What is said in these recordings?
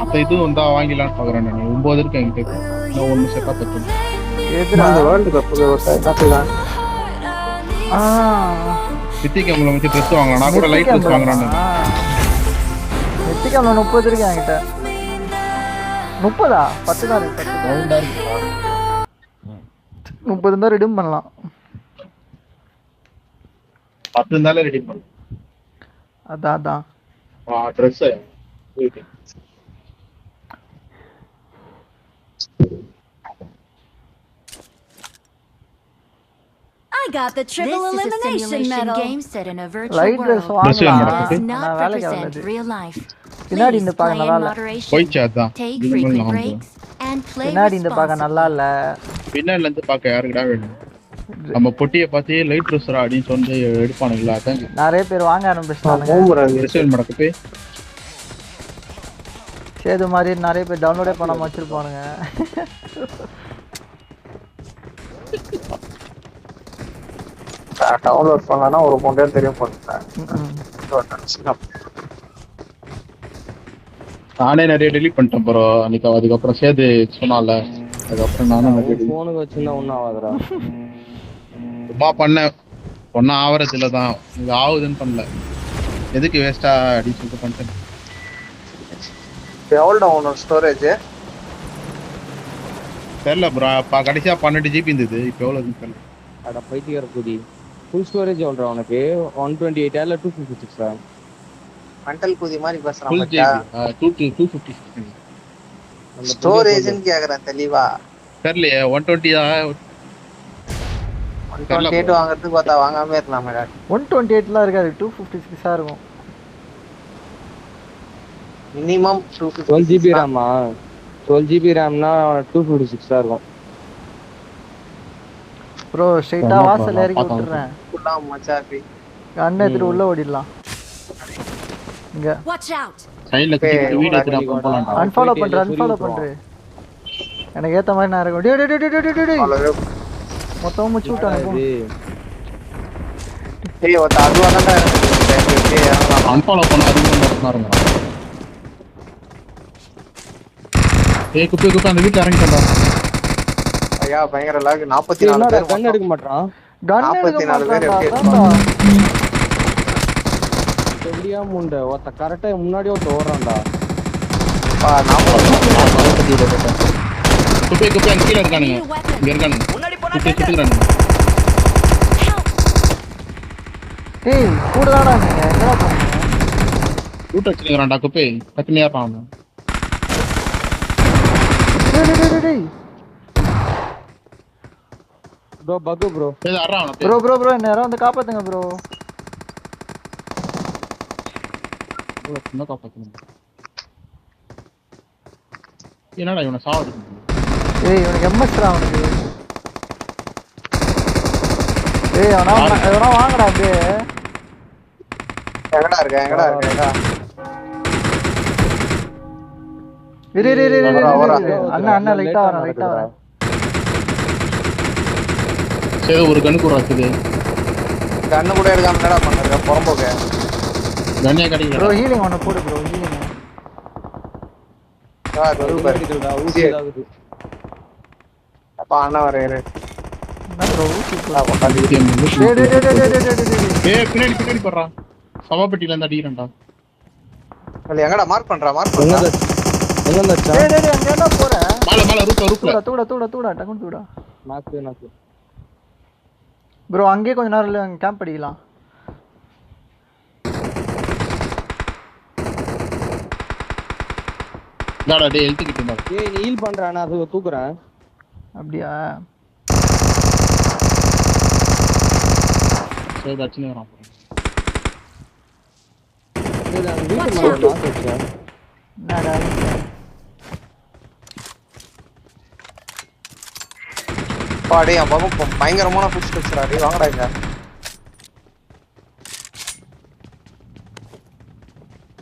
அப்ப இது வந்தா வாங்கிடலாம்னு பாக்குறேன் நான். 9 இருக்கு என்கிட்ட. இன்னும் 1 செட்டா பத்தும். எதுடா அந்த வேர்ல்டு கப்புக்கு ஒரு காப்பி தான். சிட்டி கேம்ல வச்சு ட்ரெஸ் வாங்கலாம். நான் கூட லைட் ட்ரெஸ் வாங்குறேன். நெத்திக்காம 30 இருக்கு என்கிட்ட. 30 10 தான் இருக்கு. 30 இருந்தா ரெடீம் பண்ணலாம். 10 இருந்தாலே ரெடி பண்ணு. அதான் dress I got the triple elimination medal. Game set in a virtual light dress world. வாங்கலாம். Does நான் not வேலைக்கு represent வரது. real life. பின்னாடி இந்த Please பாக்க play in நல்லா இல்ல. moderation. போய்ச்சு அதான். Take frequent breaks and play பின்னாடி இந்த பாக்க நல்லா responsibly. இல்ல. பின்னால இருந்து பாக்க யாருக்குடா வேணும்? நம்ம பொட்டியை பார்த்து லைட் ட்ரெஸ்ஸரா அப்படின்னு சொல்லி எடுப்பானுங்களா? அதான் நிறைய பேர் வாங்க ஆரம்பிச்சிட்டாங்க. ரிசல்ட் மடக்கு சேது மாதிரி நிறைய பேர் டவுன்லோடே பண்ணாம வச்சிருப்பானுங்க. டவுன்லோட் பண்ணலன்னா ஒரு பொண்டே தெரியும் போட்டேன். நானே நிறைய டெலிட் பண்ணிட்டேன் ப்ரோ. அன்னைக்கு அதுக்கப்புறம் சேது சொன்னால அதுக்கப்புறம் நானும் போனுக்கு வச்சிருந்தா ஒன்னும் ஆகாதுடா. சும்மா பண்ணேன். ஒன்னும் ஆவறது இல்லதான். இது ஆகுதுன்னு பண்ணல. எதுக்கு வேஸ்டா அப்படின்னு சொல்லிட்டு பண்ணிட்டேன். எவ்வளோ உன்னோட ஸ்டோரேஜ் தெரியல ப்ரோ. கடைசியா 12 GB இருந்தது. இப்போ எவ்வளவு தெரியல. அட பைத்தியக்கார குடி. ஃபுல் ஸ்டோரேஜ் எவ்வளோ உனக்கு? 128 இல்ல 256 மெண்டல் குதி மாதிரி பேசுறான். Full GB 256. ஸ்டோரேஜ்னு கேக்குறேன் தெளிவா. தெரியலையே 120 128 வாங்குறதுக்கு பார்த்தா வாங்காம இருக்கலாமே. 128லாம் இருக்காது. 256 இருக்கும். மினிமம் 12 GB RAM 12 GB RAMனா 256 தான் இருக்கும். ப்ரோ ஸ்ட்ரைட்டா வாசல்ல இறக்கி விட்டுறேன். ஃபுல்லா மச்சாபி கண்ணை எடுத்துட்டு உள்ள ஓடிடலாம். இங்க Watch out. சைடுல வீடியோ எடுத்து நான் போலாம். அன்ஃபாலோ பண்றேன். எனக்கு ஏத்த மாதிரி நான் இருக்கும். டேய் மொத்தமா முச்சு விட்டானே. ஏய் ஒருத்த அதுவா தான் இருக்கு. அன்ஃபாலோ பண்ண அதுவும் பாருங்க. ஏய் குப்பை அந்த வீட்ல இறங்கிட்டா. ஐயா பயங்கர லாக். 44 பேர் கன் எடுக்க மாட்டான். கன் 44 பேர் எப்படியா முண்டை ஒருத்த கரெக்டா முன்னாடியே ஒருத்த ஓடுறான்டா. 40 குப்பை அங்க கீழ இருக்கானுங்க. இங்க இருக்கானுங்க. சுத்துறானுங்க. டேய் கூடதாடா நீங்க எங்கடா போறீங்க? ரூட் வச்சிருக்கான்டா குப்பை. பக்கத்துல பாவம். டேய் ப்ரோ பக்கு ப்ரோ. ஏய் அரா அவன. ப்ரோ நேரா வந்து காப்பாத்துங்க ப்ரோ. என்ன காப்பாத்துங்க? என்னடா இவனை சாவடி. ஏய் இவனுக்கு எம்எஸ்ரா அவனுக்கு. ஏய் அவனா வாங்கடா அப்படியே. எங்கடா இருக்க இரு அண்ணா லைட்டா வர. சரி ஒரு கண்ணு கூட இருக்குது. கண்ணு கூட எடுக்காம என்னடா பண்றீங்க புறம்போக்க? கண்ணியா கிடைக்கல ப்ரோ ஹீலிங் ஒன்னு போடு ப்ரோ ஹீலிங். ஊசி ஏதாவது. அப்ப அண்ணா வரேன். என்ன ப்ரோ ஊசி ஏய் பின்னாடி போறா. சவாபட்டில இருந்து அடிக்குறேன்டா. எங்கடா மார்க் பண்றா? எங்க மச்சா? டேய் அங்க என்ன போற? மேல ரூட்ல. தூடா டக்குனு தூடா. நாக்கு. ப்ரோ அங்கேயே கொஞ்ச நேரம் கேம்ப் அடிக்கலாம். டாடா டேய் ஹெல்த் கிட்ட இருந்தா. ஏய் நீ ஹீல் பண்றா நான் அது தூக்குறேன். அப்படியே சரி அடிச்சு வரான். ஏய் நான் வீட்டு மேல லாக் வச்சேன். என்னடா பாடி அப்போ பயங்கரமான ஃபுட் ஸ்ட்ரக்சர் ஆடி வாங்கடா இங்க.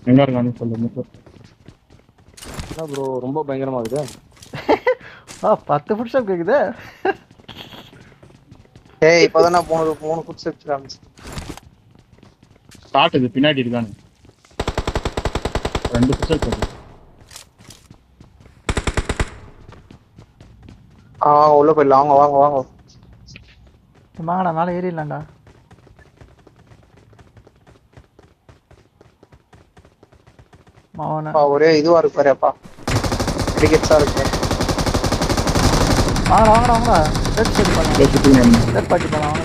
எங்க இருக்கானு சொல்லுங்க. என்ன ப்ரோ ரொம்ப பயங்கரமா இருக்கு. 10 ஃபுட் ஸ்டெப் கேக்குது. ஏய் இப்போதானே 3 ஃபுட் ஸ்டெப்ஸ் ஆரம்பிச்சு. ஸ்டார்ட் இது பின்னாடி இருக்கானு. 2 ஃபுட் ஸ்டெப். வாங்க உள்ள போயிடலாம். வாங்க வாங்க வாங்க. வாங்கடா மேலே ஏறிடலாம்டா. மாவன ஒரே இதுவா இருக்கு பாருப்பா. டிக்கெட்ஸா இருக்கு. வாங்கடா வாங்கடா. ரெட் செட் பண்ணலாம். ரெட் பாட்டி பண்ணலாம் வாங்க.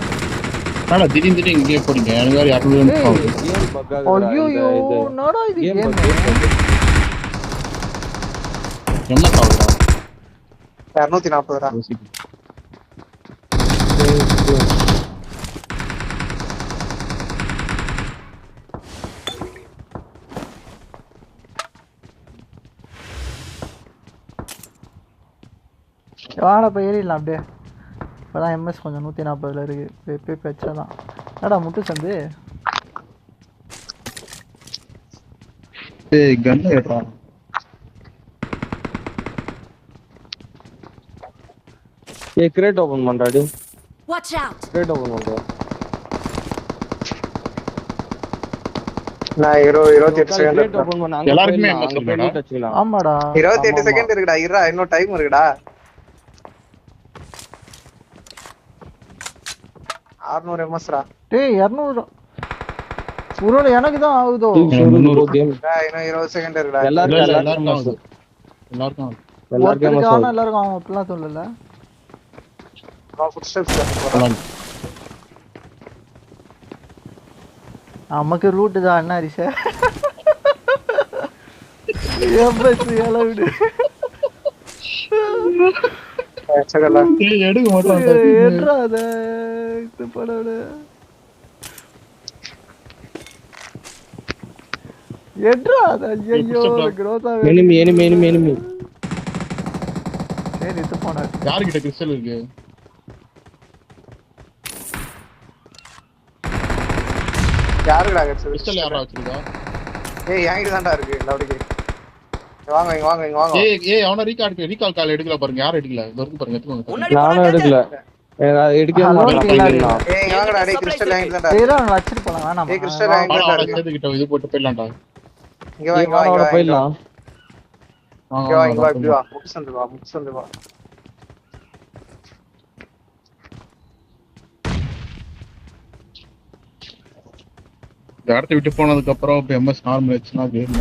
ஆனா திடீர்னு இங்கே போறீங்க. எனக்கு வேற 200 கேம் பக் ஆகுதுடா. ஐயோ என்னடா இது கேம். என்ன காவுடா 240 யோசிக்கு. வாடா போய் ஏறிடலாம் அப்படியே. இப்போதான் எம்எஸ் கொஞ்சம் 140 இருக்கு. போய் வச்சாதான். என்னடா முட்டு சந்து. ஏய் கன் ஏறா. ஏய் கிரேட் ஓபன் பண்றாடி. Watch out! கிரேட் ஓபன் பண்றா. நான் 28 செகண்ட் கிரேட் ஓபன் பண்ண அங்க எல்லாருக்குமே போய் MS அங்க போய் இருக்குடா. டச்சுக்கலாம். ஆமாடா 28 செகண்ட் இருக்குடா. இருடா இன்னும் டைம் இருக்குடா. 600 எம்எஸ்ரா. டேய் 200 ஒருவேளை எனக்கு தான் ஆகுதோ. முந்நூறு. கேம் இன்னும் 20 செகண்ட் இருக்குடா. எல்லாருக்கும் எல்லாருக்கும் ஆகுது. எல்லாருக்கும் ஆகுது. ஒருத்தருக்கு எல்லாருக்கும் ஆனா எல்லாருக்கும் அவன் அப்படிலாம் சொல்லல. Food steps. நமக்கு ரூட் தான் என்ன ஹரிஷா. எம்எஸ் ஏல விடு. ஏய் எடுக்க மாட்டான். ஏட்றா அத இது பண்ணோட. ஏட்றா அத ஐயோ க்ரோதா. எனிமி சரி இது போடா. யார்கிட்ட கிறிஸ்டல் இருக்கு? யாருடா கட்சி? கிறிஸ்டல் யாரா வச்சிருக்கா? ஏய் என்கிட்ட தான்டா இருக்கு. லவுடிக்கு. வாங்க இங்க வாங்க இங்க வாங்க. ஏய் அவன ரீகால் கால் எடுக்கல பாருங்க. யார் எடுக்கல? இது வரைக்கும் பாருங்க. எடுத்துக்கோங்க. நானும் எடுக்கல. எடுக்கவே மாட்டேன். ஏய் இங்க வாங்கடா. டேய் கிறிஸ்டல் என்கிட்ட தான்டா. ஏறா நான் வச்சிட்டு போலாம் வேணாமா. ஏய் கிறிஸ்டல் என்கிட்ட பாலா தான்டா அவன இருக்கு. சேர்த்துக்கிட்ட இது போட்டு போயிடலாம்டா. இங்க வா இங்க வா இங்க வா. போயிடலாம். இங்க வா இங்க வா இப்படி வா. முக்ஸ் வந்து வா. இந்த இடத்த விட்டு போனதுக்கு அப்புறம் இப்ப எம்எஸ் நார்மல் ஆச்சுன்னா கேம்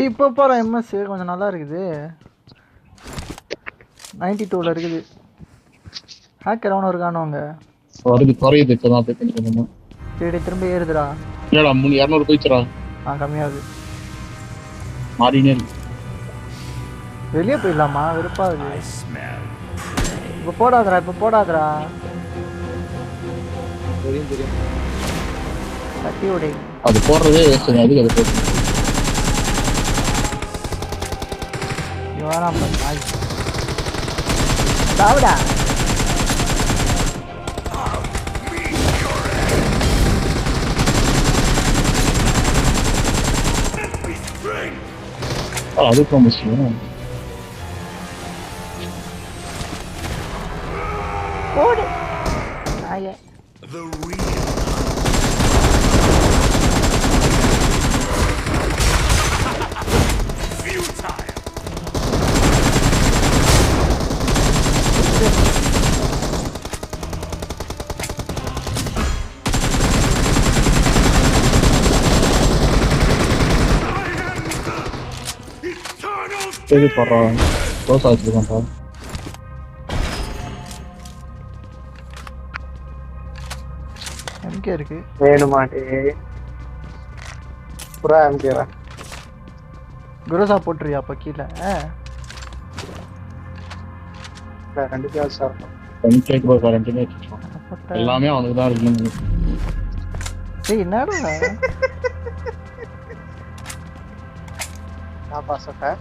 இப்போ பாரு எம்எஸ் கொஞ்சம் நல்லா இருக்குது. 92ல இருக்குது. ஹேக்கர் அவனும் இருக்கானவங்க. வருது குறையுது. இப்பதான் போய் சரி திரும்ப ஏறுதுடா. இல்லடா 200 போயிடுச்சுடா. கம்மியாகுது. மாறினே இருக்கு. வெளியே போயிடலாமா? வெறுப்பாகுது. இப்போ போடாதடா தெரியும். கட்டி விடு. அது போடுறதே வேஸ்ட். அதுக்கு அது போட்டு வேணாம் நாய் சாவுடா. அது ப்ரொமோஷன். ஓடு நாயே. இது போடுறான். க்ளோஸ் ஆச்சுருக்கான்டா. எம்கே இருக்கு. வேணுமாட்டே புறா எம்கேரா. குரோசா போட்டுறியா அப்ப கீழே? கண்டிப்பா சார். எல்லாமே அவனுக்கு தான் இருக்கு. டேய் என்னடா நான் பாசட்டேன்.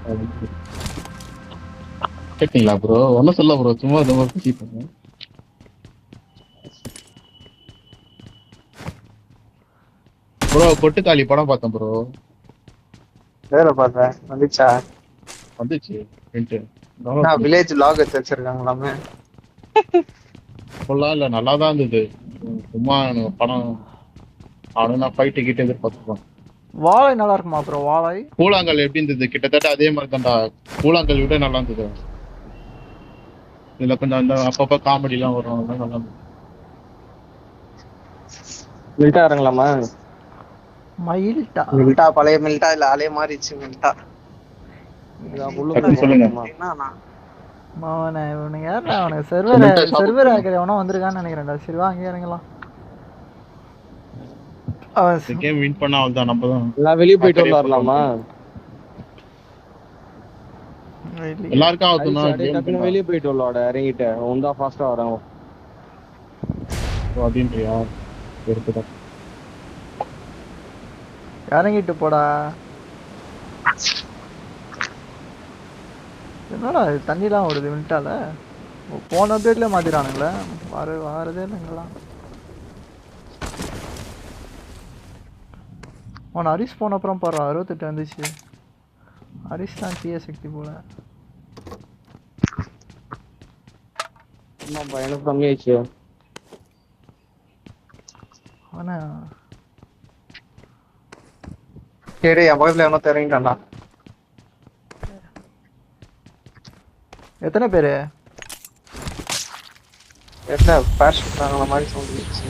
கேட்டீங்களா ப்ரோ? ஒன்னும் சொல்ல ப்ரோ. சும்மா ரொம்ப பேசி பண்ணேன். ப்ரோ கொட்டுக்காளி படம் பார்த்தேன் ப்ரோ. வேற பார்த்தேன். வந்துச்சா? வந்துச்சு. நான் வில்லேஜ் லாக் வச்சிருக்காங்களாமே. ஃபுல்லா இல்ல நல்லாதான் இருந்தது. சும்மா படம் அவனு நான் ஃபைட் டிக்கெட் எதிர்பார்த்துப்பேன். வாழை நல்லா இருக்குமா ப்ரோ? வாழை கூழாங்கல் எப்படி இருந்தது? கிட்டத்தட்ட அதே மாதிரி தான்டா. கூழாங்கல் விட நல்லா இருந்தது. இதுல கொஞ்சம் அந்த அப்பப்ப காமெடி எல்லாம் வரும், அதெல்லாம் நல்லா இருந்தது. மில்ட்டா இறங்கலாமா? மயில்டா மில்ட்டா பழைய மில்ட்டா இல்ல ஆளே மாறிடுச்சு மில்ட்டா. சொல்லுங்க. என்னண்ணா அவனை இவனுங்க யாரா? அவனுக்கு Cement-ஆ சர்வர் சாப்பிட்டு ஆக்கிற எவனோ வந்திருக்கான்னு நினைக்கிறேன்டா. சரி வா அங்கேயே இறங்கலாம். அவன் இந்த கேம் வின் பண்ணா அவள் தான், நம்ம தான். எல்லாம் வெளியே போயிட்டு வரலாமா? எல்லாருக்கும் ஆகுதுன்னா டக்குன்னு வெளியே போயிட்டு வரலாட இறங்கிட்டு ஒன்றா ஃபாஸ்டா வராங்க அப்படின்றியா? இருக்குதா இறங்கிட்டு போடா. என்னடா இது தண்ணிலாம் ஓடுது மில்ட்டால? போன அப்டேட்ல மாத்திரானுங்களே. வாரதே இல்லைங்களாம். அவன் ஹரிஷ் போன அப்புறம் பாரு 68 வந்துச்சு. ஹரிஷ் தான் தீய சக்தி போல. ஆமாப்பா எனக்கு கம்மியாயிடுச்சு. ஆனா சரி என் பக்கத்துல எவனோ தெரியுங்கண்ணா. எத்தனை பேரு? என்ன பேஷன் நாங்கள மாதிரி சொல்லிடுச்சு.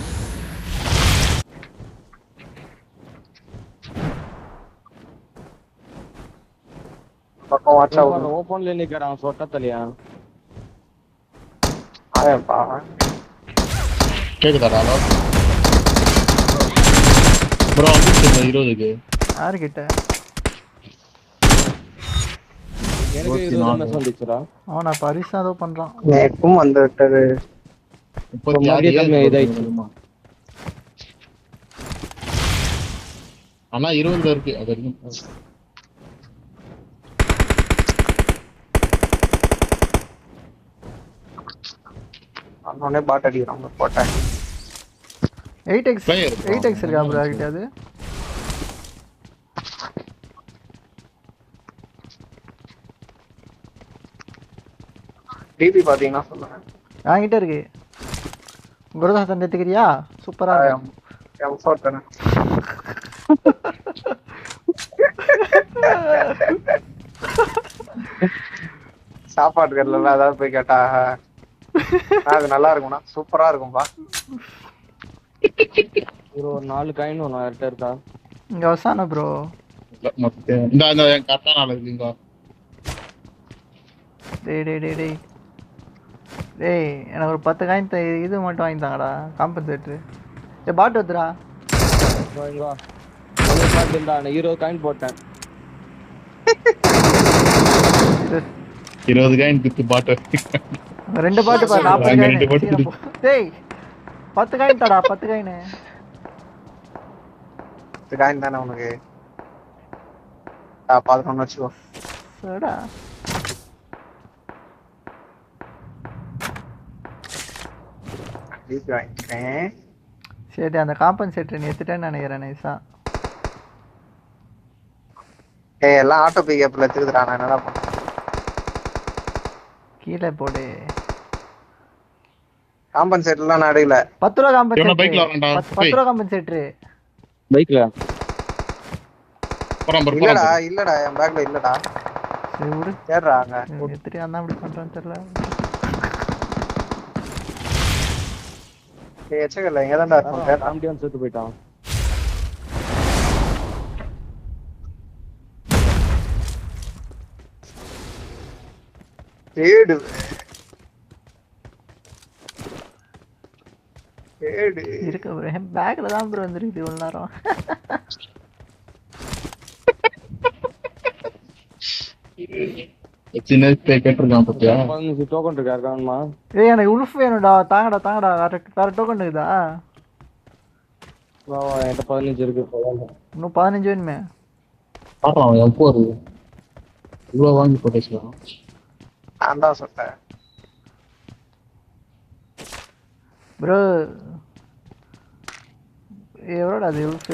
பக்கம் வாட்ச் ஆகுது. ஓபன்ல நிக்கிறான் சொட்ட தலையா. ஆயப்பா கேக்குதாடா? ப்ரோ வந்துச்சு 20க்கு. யாருக்கிட்ட? எனக்கு 20 மெசேஜ் வந்துச்சுடா. அவன் அப்ப ஹரிஷ் தான் ஏதோ பண்றான். எப்பவும் வந்து விட்டது 36 கம்மியா இதாயிடுச்சு. ஆனா 20 இருக்கு அது வரைக்கும். அண்ணனே பாட் அடிக்கிறாங்க போட்டேன். 8x Player. 8x இருக்கா ப்ரோ யார்கிட்ட? அது டிபி பாத்தீங்கன்னா சொல்லுங்க. என்கிட்ட இருக்கு. குருதாசன் எடுத்துக்கிறியா? சூப்பரா இருக்கு. M4 தானே. சாப்பாடு கடையில ஏதாவது போய் கேட்டா அது நல்லா இருக்கும்னா சூப்பரா இருக்கும்பா. ஒரு 4 காயின் ஒன்று யார்கிட்ட இருக்கா? இங்க வசான ப்ரோ. இந்த கரெக்டா நாள் இருக்குங்க. டேய் எனக்கு ஒரு 10 காயின் இது மட்டும் வாங்கி தாங்கடா. காம்பன்சேட்டர். ஏ பாட் வந்துடா. இங்க வா. ஒரு பாட்டு இருந்தா 20 காயின் போட்டேன். 20 காயின் வித்து பாட்டு. ரெண்டு பாட்டு பாரு 40 ரெண்டு பாட்டு காயின். டேய் 10 காயின் தாடா 10 காயின். காயின் தானே உனக்கு? 11 வச்சுக்கோ. சரிடா. டிபி வாங்கிட்டேன். சரி அந்த காம்பன்சேட்டர் நீ எடுத்துட்டேன்னு நினைக்கிறேன் நைஸா. ஏய் எல்லாம் ஆட்டோ பிக்கப்ல எடுத்துக்குதுடா. நான் என்னடா பண்ணேன்? கீழே போடு. காம்பன்சேட்டர்லாம் நான் எடுக்கல. 10 ரூபா இவன பைக்ல காம்பன்சேட்டர். வரேன்டா. 10 ரூபா காம்பன்சேட்டர். பைக்ல இல்லடா இல்லடா என் பேக்ல இல்லடா. சரி விடு. சரிடா அங்க எத்திரியா தான் அப்படி பண்றான்னு தெரியல. ஏய் எச்சகல்ல எங்க தான்டா இருக்கோம்? ஆம்பியன் செத்து போயிட்டான். ஏடு இருக்கு ப்ரோ. என் பேக்ல தான் ப்ரோ வந்துருக்கு இவ்வளவு நேரம். சின்ன கேட்டிருக்கான் பாத்தியா? 15 டோக்கன் இருக்கா இருக்கான்மா? ஏய் எனக்கு உல்ஃப் வேணும்டா. தாங்கடா வேற டோக்கன் இருக்குதா? வா என்கிட்ட 15 இருக்கு. இன்னும் 15 வேணுமே. பாப்பா எப்போ வருது? இவ்வளவு வாங்கி போட்டேன். நான் தான் சொல்றேன் ப்ரோ. எவ்வளோடா அது உல்ஃப்?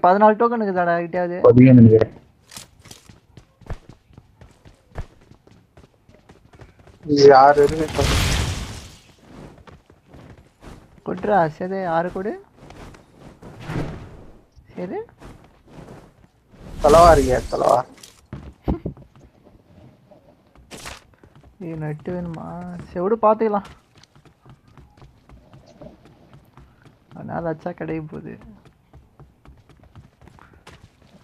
14 டோக்கன் இருக்குதாடா கிட்டயாவது? 15 நினைக்கிறேன். யாரு இருக்கு கொட்ரா சரி 6 கொடு. எது தலவா இருக்கியா தலவா நட்டு வேணுமா செவிடு பார்த்துக்கலாம் அதனால அச்சா கிடைக்க போகுது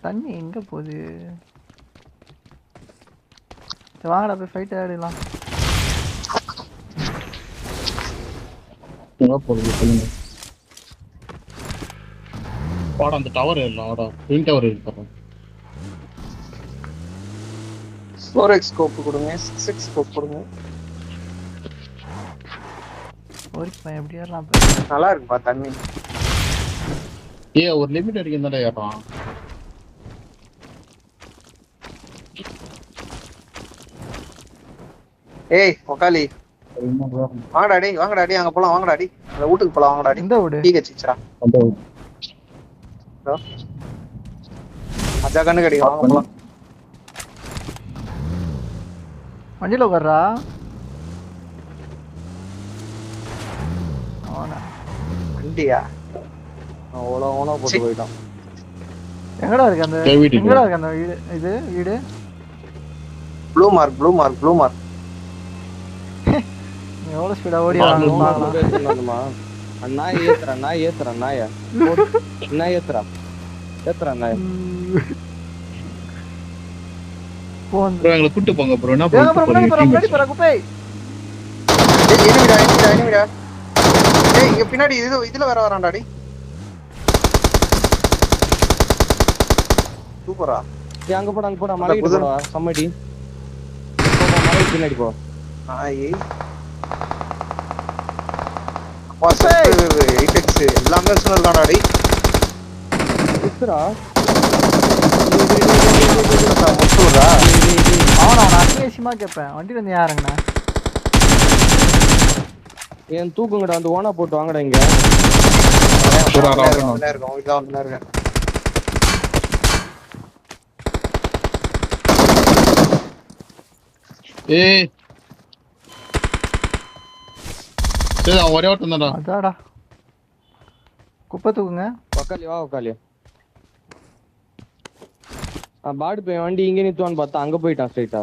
தண்ணி எங்க போகுது சரி வாங்கடா போய் ஃபைட் ஆடிடலாம் போடுது சொல்லுங்க வாடா அந்த டவர் இல்லை வாடா ட்வின் டவர் இருக்கு 4x ஸ்கோப் கொடுங்க 6x ஸ்கோப் கொடுங்க ஒரு எப்படி ஏறலாம் நல்லா இருக்குப்பா தண்ணி ஒரு லிமிட் வரைக்கும் தானே ஏறான் ஏய் ஒக்காலி வாங்கடா டேய் அங்க போலாம் வாங்கடா டேய் அந்த வீட்டுக்கு போலாம் வாங்கடா டேய் இந்த வீடு டீ கச்சிச்சா அஜா கண்ணு கடி வாங்க போலாம் வண்டியில் உட்கார்றா அவனா வண்டியா ஓனா போட்டு போயிட்டான் எங்கடா இருக்கு அந்த எங்கடா இருக்கு அந்த வீடு இது வீடு ப்ளூ மார்க் எவ்வளோ ஸ்பீடாக ஓடி வாங்கலாமா நாய் ஏத்துறா நாய ஏத்துறா நாய் எங்களை கூட்டு போங்க ப்ரோ என்ன முன்னாடி போற குப்பை எனிமிடா ஏய் இங்க பின்னாடி இதுல வேற வரான்டா டேய் சூப்பரா ஏய் அங்க போடா மலைக்கு போடா சம்மடி மலை பின்னாடி போ ஆய் வாசே 8x எல்லாமே சொன்னதாடா டேய் இஸ்ரா அவனை அங்கேசியமா கேட்பேன் வண்டியில இருந்து யாருங்கண்ணா ஏன் தூக்குங்கடா அந்த ஓனா போட்டு வாங்கடா இங்க இருக்கேன் ஏய் சரி அவன் ஒரே ஒருத்தன் தான்டா அதாடா குப்பை தூக்குங்க உக்காலி பாடு போய் வண்டி இங்க நித்துவான்னு பார்த்தா அங்க போயிட்டான் ஸ்ட்ரைட்டா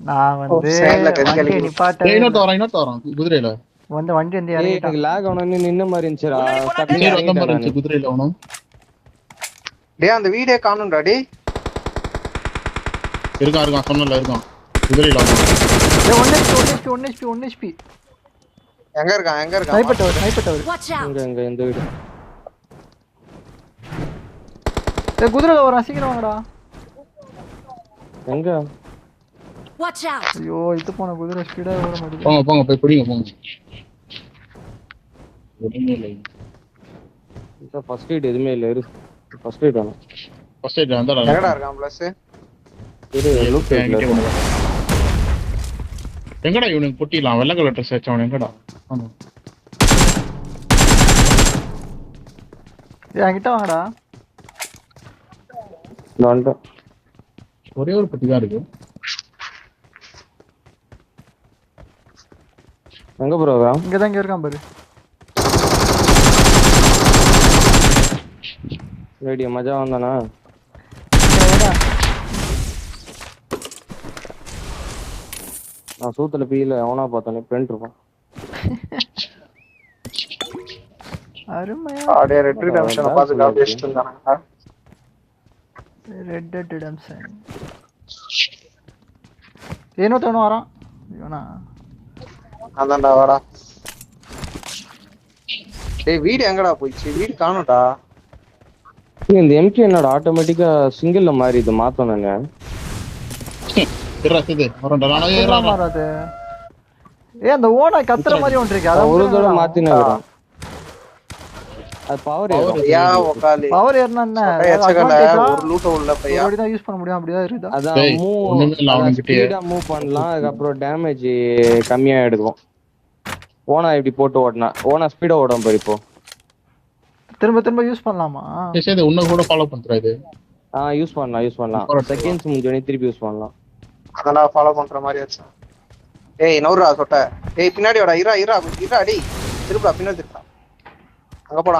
நான் வந்து வண்டியை நிப்பாட்ட இன்னொருத்த வரான் குதிரையில வந்து வண்டி வந்து எனக்கு இறங்கிட்டான் லாக் ஆனோன்னு நின்ன மாதிரி இருந்துச்சுடா இருந்துச்சு குதிரையில அவனும் டேய் அந்த வீடியோ காணும்டா டேய் இருக்கான் சொன்னல இருக்கான் குதிரையில அவன் 1 HP எங்க இருக்கான் ஸ்னைப்பர் டவர் Watch out! இங்க இந்த வீடு டேய் குதிரைல வரான் சீக்கிரம் வாங்கடா எங்க Watch out! ஐயோ இது போன குதிரை ஸ்பீடா ஓட மாட்டேங்குது போங்க போய் பிடிங்க போங்க எதுவுமே இல்லை இப்ப ஃபர்ஸ்ட் எய்ட் எதுவுமே இல்ல இரு ஃபர்ஸ்ட் எய்ட் வேணும் ஃபர்ஸ்ட் எய்ட் வந்தாடா எங்கடா இருக்கான் ப்ளஸ் இரு லூப் எங்கடா இவனுக்கு பொட்டிலாம் வெள்ளை கலர் ட்ரெஸ் வச்சவன் எங்கடா டேய் அங்கிட்ட வாங்கடா நான் ஒரே ஒரு பொட்டி தான் இருக்கு எங்க ப்ரோ வரான் இங்க தான் இங்க இருக்கான் பாரு ரேடியோ மஜா வந்தானா நான் சூத்துல பீல அவனா பார்த்தானே ஃப்ரெண்ட் இருப்பான் அருமையா ஆடே ரெட் ரிடம்ஷன் பாத்து காப்பிஸ்ட் இருந்தானே ரெட் டெட் ரிடம்ஷன் ஏனோ தோணு வரான் இவனா அதான்டா வாடா டேய் வீடு எங்கடா போயிச்சு வீடு காணோம்டா இந்த எம்கே என்னோட ஆட்டோமேட்டிக்கா சிங்கிள்ல மாறி இது மாத்தணுங்க இருடா வரண்டா நானே ஏறறேன் மாறாது ஏய் அந்த ஓனா கத்துற மாதிரி ஒன்று இருக்கு அத ஒரு தடவை மாத்தினேன் அது பவர் யா ஒகாலி பவர் ஏறனா என்ன ஒரு லூட் உள்ள பையா அப்படி தான் யூஸ் பண்ண முடியும் அப்படியே இருக்குதா அதான் மூவ் ஸ்பீடா மூவ் பண்ணலாம் அதுக்கு அப்புறம் டேமேஜ் கம்மியா எடுக்கும் ஓனா இப்படி போட்டு ஓடனா ஓனா ஸ்பீடா ஓடும் பாரு இப்போ திரும்ப யூஸ் பண்ணலாமா சரி உன்ன கூட ஃபாலோ பண்றா இது யூஸ் பண்ணலாம் செகண்ட்ஸ் முடிஞ்சோனே திருப்பி யூஸ் பண்ணலாம் அதனா ஃபாலோ பண்ற மாதிரி ஆச்சு ஏய் நௌரா சொட்ட ஏய் பின்னாடி வாடா இரா டேய் திருப்பா பின்னாடி திருப்பா அங்க போடா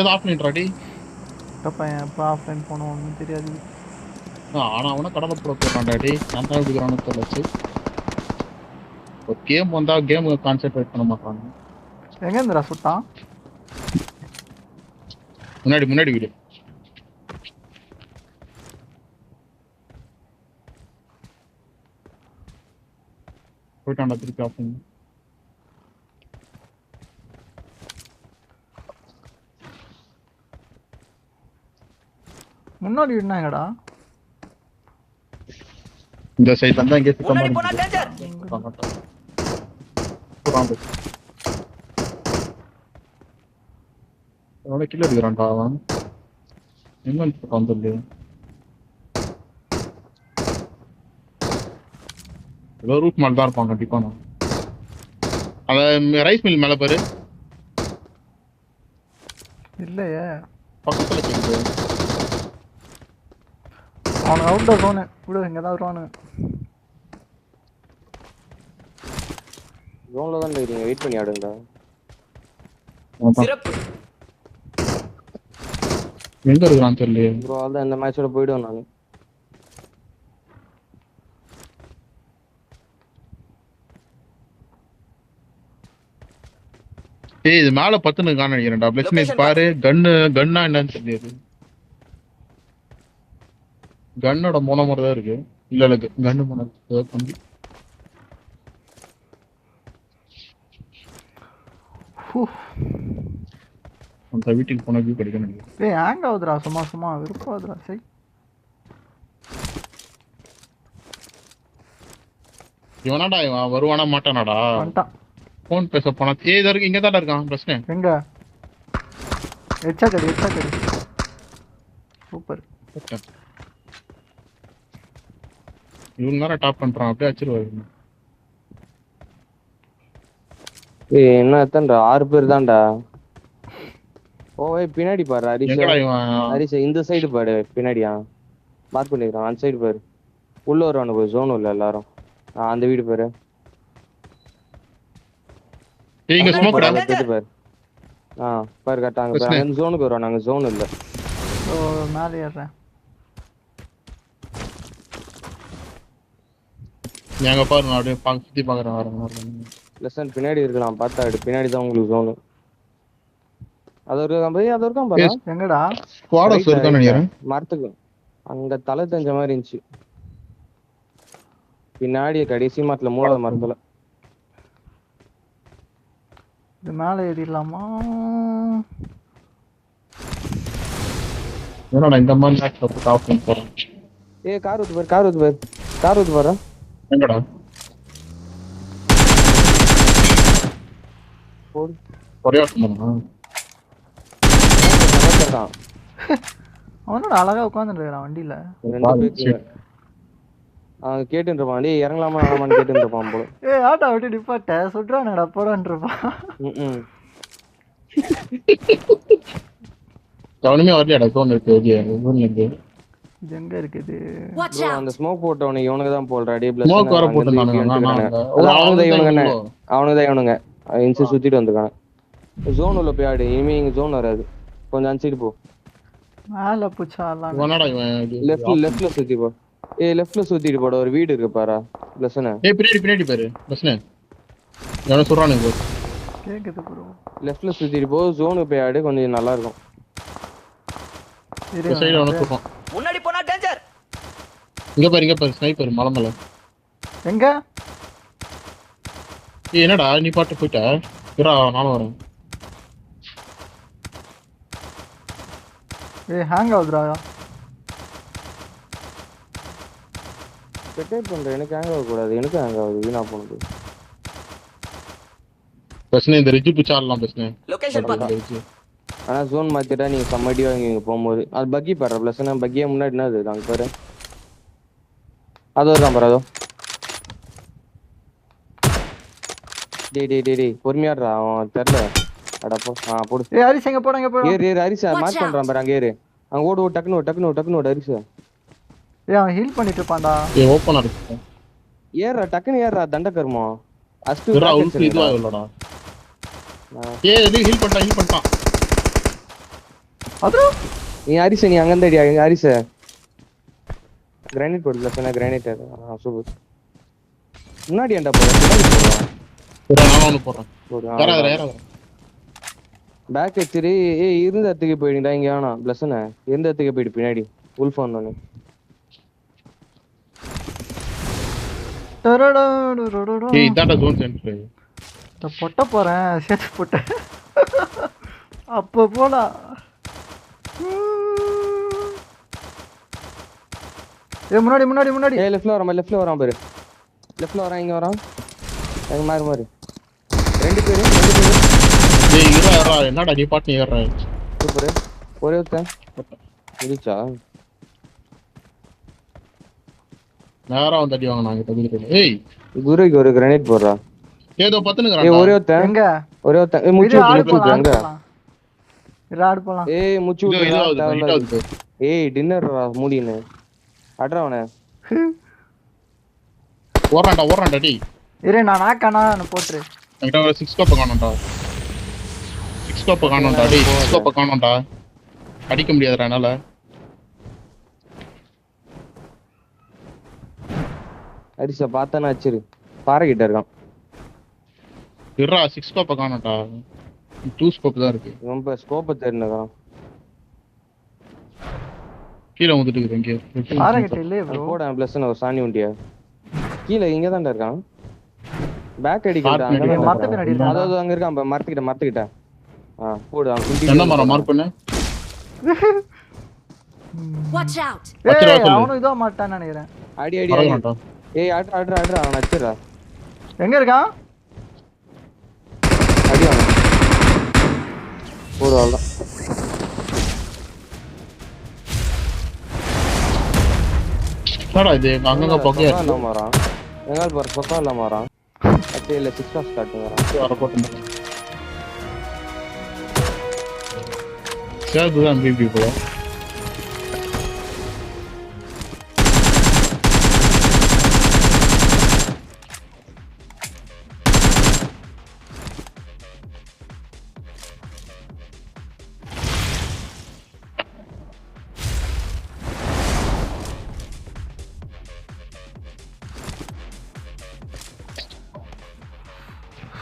ஏதோ ஆஃப் பண்ணிடுறாடி. பையன் எப்போ ஆஃப்லைன் போனோம் ஒன்றும் தெரியாது. ஆனா அவனை கடலை போட போறான்டாடி. நான் தான் இப்படிக்கிறானு தெரியல. ஒரு கேம் வந்தா கேம் கான்சென்ட்ரேட் பண்ண மாட்டாங்க. எங்க இருந்துடா சுட்டான்? முன்னாடி வீடு. போயிட்டான்டா திருப்பி ஆஃப் பண்ணி. முன்னாடி வீடுனா எங்கடா? இந்த சைடுல இருந்தா இங்கே சுத்தமா அவனை கீழே எடுக்கிறான்டா அவன். எங்க வந்துடல. ஏதோ ரூட் மேல தான் இருப்பான் கண்டிப்பா. நான் அந்த ரைஸ் மில் மேல பாரு. இல்லையே பக்கத்துல கேக்குது. அவனுக்கு அவுட்டர் ஜோனு விடு, இங்கே தான் வருவானுங்க. ஜோன்ல தான் இருக்கீங்க, வெயிட் பண்ணி ஆடுங்கடா. எங்க இருக்கான்னு தெரியல ப்ரோ. அதான் இந்த மேட்சோட போயிடுவேன் நான். ஏய் இது மேல பத்துன்னு காண நினைக்கிறேன்டா. பிளஸ் பாரு. கன்னா என்னன்னு தெரியாது. கன்னோட முறை தான் இருக்கு. இல்ல கன்னு முனை கம்பி. அந்த வீட்டுக்கு போன வியூ கிடைக்கும் நினைக்கிறேன். ஏய் ஹேங் ஆகுதுடா சும்மா விருப்பாதுடா. சரி இவனாடா இவன் வருவானா மாட்டானாடா? வந்துட்டான். போன் பேச போனா. ஏய் இதா இருக்கு, இங்க தான் இருக்கான் பிரச்சனை. எங்க ஹெட்ஷாட் அடி. சூப்பர். இவன் நேரம் டாப் பண்றான். அப்படியே அடிச்சிருவாரு. ஏய் என்ன எத்தன்டா? 6 பேர் தான்டா. ஓய் பின்னாடி பாரு எங்கடா ஹரிஷ். இவன்? ஹரிஷ் இந்த சைடு பாரு பின்னாடியா. மார்க் பண்ணிக்கிறான். அந்த சைடு பாரு. உள்ள வருவானுங்க ஜோன் உள்ள எல்லாரும். அந்த வீடு பாரு. ஏய் இங்க ஸ்மோக் டா. பாரு. பாரு கட்டாங்க பாரு. அந்த ஜோனுக்கு வருவாங்க. நாங்க ஜோன் இல்ல. ஓ மேலே ஏறேன். எங்க பாரு. நான் அப்படியே சுத்தி பாக்குறேன். வரேன். லெசன் பின்னாடி இருக்கலாம். பார்த்தா பின்னாடி தான் உங்களுக்கு ஜோனு. அது ஒரு இருக்கான் பாரு. எங்கடா? ஸ்குவாடஸ் இருக்கான்னு நினைக்கிறேன். மரத்துக்கு அங்க தலை தெரிஞ்ச மாதிரி இருந்துச்சு. பின்னாடி கடைசி மரத்துல மூணாவது மரத்துல. இது மேலே ஏறிடலாமா? என்னடா இந்த மாதிரி மேட்ச்ல போட்டு ஆஃப் பண்ணி போறேன். ஏய் கார் ஊத்து பாரு. எங்கடா? போடு. ஒரே ஆட்டமா? அவனோட அழகா உட்காந்துட்டு இருக்கான் வண்டியில. கேட்டுட்டு இருப்பான். டேய் இறங்கலாமா வேணாமான்னு கேட்டுட்டு இருப்பான் போல. ஏய் ஆட்டோ விட்டு நிப்பாட்ட சொல்றானடா போடான்னு இருப்பான். கவனமே வரலையாடா. ஜோன் இருக்கு வெளியே. ஊர்ல இருந்து இது எங்க இருக்குது? அந்த ஸ்மோக் போட்டவனே இவனுக்கு தான் போல்றா. டேய் ஸ்மோக் வர போட்டுனானுங்க. அவனுக்கு தான் இவனுங்க இன்சி சுத்திட்டு வந்திருக்கான். ஜோன் உள்ள போய் ஆடு. இனிமே இங்க ஜோன் வராது. கொஞ்சம் அன்சைடு போ. மேல புச்சாலாம். இவனடா இவன்? லெஃப்ட்ல சுத்தி போ. ஏய் லெஃப்ட்ல சுத்திட்டு போட. ஒரு வீடு இருக்கு பாரா. லெசன. ஏய் பின்னாடி பாரு. பிரச்சனை. என்ன சொல்றானே bro. கேக்குது ப்ரோ. லெஃப்ட்ல சுத்திட்டு போ. ஜோனுக்கு போய் ஆடு. கொஞ்சம் நல்லா இருக்கும். இந்த சைடுல வந்து போறோம். முன்னாடி போனா டேஞ்சர். இங்க பாரு ஸ்னைப்பர் மலமல. எங்க? ஏய் என்னடா நீ பாட்டு போய்ட்ட? இறா நானும் வரேன். ஏய் ஹேங் ஆகுதுடா. செட்டேட் பண்றேன். எனக்கு ஹேங் ஆக கூடாது. எனக்கு ஹேங் ஆகுது. வீணா போனது. பிரச்சனை இந்த ரிஜி பிச்சாடலாம் பிரச்சனை. லொகேஷன் பாத்து. ஆனா ஜோன் மாத்திட்டா நீங்க சம்மடியா இங்க போகும்போது அது பக்கி பாரு. பிளஸ் பக்கியா முன்னாடி என்னது அங்க பாரு. அது தான் பாரு. அதோ டேய் பொறுமையாடுறா. அவன் தெரியல. அட போ. போடு. ஏய் ஹரிஷ் எங்க போறங்க போறோம். ஏறு ஹரிஷா மார்க் பண்றான் பாரு. அங்க ஏறு. அங்க ஓடு டக்குனு ஹரிஷா. ஏய் அவன் ஹீல் பண்ணிட்டு இருப்பான்டா. ஏய் ஓபன் இருக்கு. ஏறா டக்குனு ஏறா. தண்ட கர்மோ. அஸ்டு இறா உள்ள இதுவா இல்லடா. ஏய் இது ஹீல் பண்ணிட்டான். அது நீ ஹரிச நீ அங்க இருந்தடி ஹரிச கிரானைட் போடுல சொன்னா கிரானைட் சூப்பர் முன்னாடி ஏன்டா போறேன் நான் ஒன்று போடுறேன் யாராவது பேக் வச்சிரு ஏய் இருந்த இடத்துக்கு போயிடுடா இங்க வேணாம் பிளஸ்ன இருந்த இடத்துக்கு போயிடு பின்னாடி உல்ஃப் வந்தோன்னு ஏய் இதான்டா ஜோன் சென்டர் இந்த பொட்ட போறேன் சேர்த்து போட்டேன் அப்போ போடா ஏ முன்னாடி முன்னாடி முன்னாடி ஏய் லெஃப்ட்ல வரான் பாரு லெஃப்ட்ல வரான் இங்க வரான் அங்க மாறு ரெண்டு பேரு ஏய் இருடா என்னடா நீ பாட்டு ஏறற சூப்பர் ஒரே ஒருத்தன் இருச்சா நேரா வந்து அடி வாங்க நாங்க தகுதிக்கு ஏய் குருக்கு ஒரு கிரானைட் போடுறா ஏதோ பத்துனுங்கறா ஏய் ஒரே ஒருத்தன் எங்க ஒரே ஒருத்தன் ஏய் முச்சு விட்டு எங்க ராட் போலாம் ஏய் முச்சு இது விட்டு ஏய் டின்னர் மூடினே அட்றவனே ஓறறான்டா டேய் இரு நான் நாக்கானா போட்ரு என்கிட்ட ஒரு 6 ஸ்கோப் காணோம்டா 6 ஸ்கோப் காணோம்டா டேய் 6 ஸ்கோப் காணோம்டா அடிக்க முடியாதுடா என்னால அரிசா பார்த்தானே வச்சிரு பாறை கிட்ட இருக்கான் இருடா 6 ஸ்கோப் காணோம்டா 2 ஸ்கோப் தான் இருக்கு ரொம்ப ஸ்கோப்பை தேடினதான் கீழ வந்துட்டு இருக்கு இங்க ஆரங்கிட்ட இல்லையே ப்ரோ போட பிளஸ்ன ஒரு சாணி உண்டியா கீழ இங்க தான்டா இருக்கான் பேக் அடிக்கடா மரத்து பின்னாடி இருக்கான் அதாவது அங்க இருக்கான் மரத்துக்கிட்ட போடு அவன் குண்டி என்ன மரம் மார்க் பண்ணு Watch out! ஏய் அவனும் இதோ மாட்டான்னு நினைக்கிறேன் அடி வரமாட்டா ஏய் ஆட்ரா அவன் அடிச்சுடா எங்க இருக்கான் அடி அவன் போடு அவ்வளோதான் என்னடா இது அங்கங்க பொக்கையா இருக்கு இல்லாம வரான் எங்கால் பாரு சொக்கா இல்லாம வரான் அச்சே இல்ல 6 பாஸ் காட்டுங்க வர போட்டு சேர்த்துதான் பிபி போல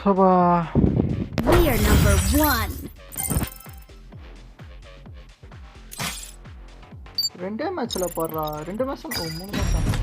We are number 1. ரெண்டே மேட்ச்ல போடுறா 2 மேட்ச் 3 மேட்ச்